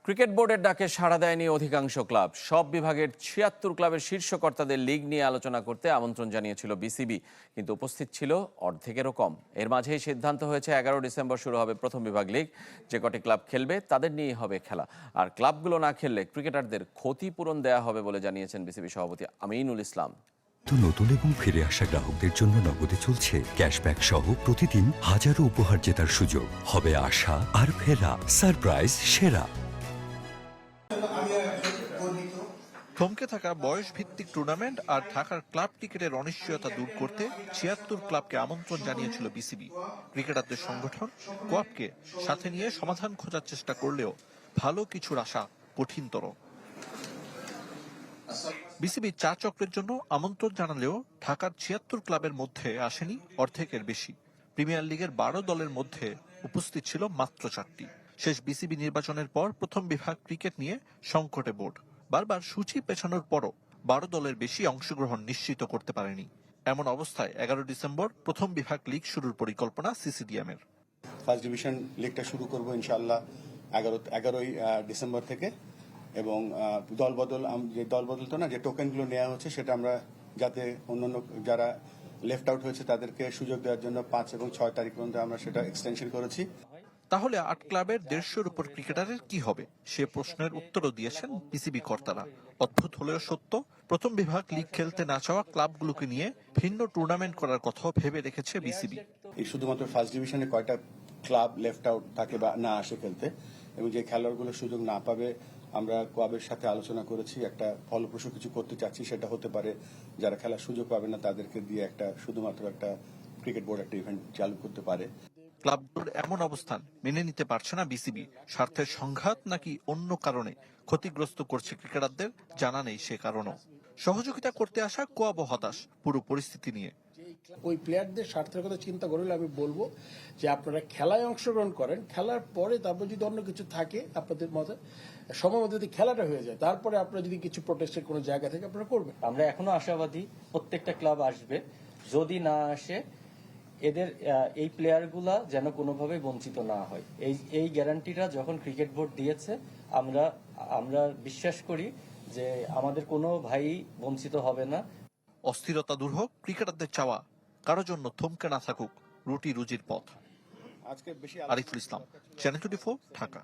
Cricket বোর্ডের ডাকে সাড়া দেয়নি অধিকাংশ ক্লাব। সব বিভাগের ৭৬ ক্লাবের শীর্ষ কর্তাদের লিগ নিয়ে আলোচনা করতে আমন্ত্রণ জানিয়েছিল বিসিবি, কিন্তু উপস্থিত ছিল অর্ধেকেরও কম। এর মাঝেই সিদ্ধান্ত হয়েছে ১১ ডিসেম্বর শুরু হবে প্রথম বিভাগ লিগ। যে কটি ক্লাব খেলবে তাদের নিয়েই হবে খেলা, আর ক্লাবগুলো না খেললে ক্রিকেটারদের ক্ষতিপূরণ দেয়া হবে বলে জানিয়েছেন বিসিবি সভাপতি আমিনুল ইসলাম। নতুন এবং ফিরে আসা গ্রাহকদের জন্য নগদে চলছে ক্যাশব্যাক সহ প্রতিদিন হাজারো উপহার জেতার সুযোগ। হবে আশা আর ফেরা, সারপ্রাইজ সেরা। থমকে থাকা বয়স ভিত্তিক টুর্নামেন্ট আর ঢাকার ক্লাব ক্রিকেটের অনিশ্চয়তা দূর করতে ৭৬ ক্লাবকে আমন্ত্রণ জানিয়েছিল বিসিবি। ক্রিকেটারদের সংগঠন কোয়াবকে সাথে নিয়ে সমাধান খোঁজার চেষ্টা করলেও ভালো কিছুর আশা কঠিনতর। বিসিবি ৪ চক্রের জন্য আমন্ত্রণ জানালেও ঢাকার ৭৬ ক্লাবের মধ্যে আসেনি অর্ধেকের বেশি। প্রিমিয়ার লিগের ১২ দলের মধ্যে উপস্থিত ছিল মাত্র ৪টি। শেষ বিসিবি নির্বাচনের পর প্রথম বিভাগ ক্রিকেট নিয়ে সংকটে বোর্ড। বারবার সূচি পেছানোর পরও ১২ দলের বেশি অংশগ্রহণ নিশ্চিত করতে পারেনি। এমন অবস্থায় ১১ ডিসেম্বর প্রথম বিভাগ লিগ শুরুর পরিকল্পনা সিসিডিএমের। ফার্স্ট ডিভিশন লিগটা শুরু করব ইনশাআল্লাহ ১১ই ডিসেম্বর থেকে, এবং দলবদল যে টোকেনগুলো নেওয়া হচ্ছে সেটা আমরা যাতে অন্যান্য যারা লেফট আউট হয়েছে তাদেরকে সুযোগ দেওয়ার জন্য ৫ এবং ৬ তারিখ পর্যন্ত আমরা সেটা এক্সটেনশন করেছি। তাহলে ৮ ক্লাবের ১৫০-র উপর ক্রিকেটারের কি হবে, সে প্রশ্নের উত্তরও দিয়েছেন বিসিবি কর্তারা। অদ্ভুত হলেও সত্য, প্রথম বিভাগ লিগ খেলতে না চাওয়া ক্লাবগুলোকে নিয়ে ভিন্ন টুর্নামেন্ট করার কথাও ভেবে রেখেছে বিসিবি। এই শুধুমাত্র ফার্স্ট ডিভিশনে কয়টা ক্লাব লেফট আউট থাকে বা না আসে খেলতে, এবং যে খেলোয়াড়গুলো সুযোগ না পাবে আমরা ক্লাবের সাথে আলোচনা করেছি, একটা ফলপ্রসূ কিছু করতে চাচ্ছি। সেটা হতে পারে যারা খেলার সুযোগ পাবে না তাদেরকে দিয়ে শুধুমাত্র একটা ক্রিকেট বোর্ড একটা ইভেন্ট চালু করতে পারে। ক্লাবগুলোর এমন অবস্থান মেনে নিতে পারছে না বিসিবি। স্বার্থের সংঘাত নাকি অন্য কারণে ক্ষতিগ্রস্ত করছে ক্রিকেটারদের জানা নেই সে কারণও। সহযোগিতা করতে আসা কোয়াবো হতাশ পুরো পরিস্থিতি নিয়ে। ওই প্লেয়ারদের স্বার্থের কথা চিন্তা করলে আমি বলবো যে আপনারা খেলায় অংশগ্রহণ করেন, খেলার পরে তারপর যদি অন্য কিছু থাকে আপনাদের মতে সময় মধ্যে যদি খেলাটা হয়ে যায়, তারপরে আপনারা যদি কিছু প্রোটেস্টের কোনো জায়গা থেকে আপনারা করবেন। আমরা এখনো আশাবাদী প্রত্যেকটা ক্লাব আসবে। যদি না আসে এদের এই প্লেয়ারগুলা যেন কোনোভাবে বঞ্চিত না হয়, এই গ্যারান্টিটা যখন ক্রিকেট বোর্ড দিয়েছে আমরা বিশ্বাস করি যে আমাদের কোনো ভাই বঞ্চিত হবে না। অস্থিরতা দূর হোক, ক্রিকেটারদের চাওয়া কারো জন্য থমকে না থাকুক রুটি রুজির পথ। আরিফুল ইসলাম, চ্যানেল 24, ঢাকা।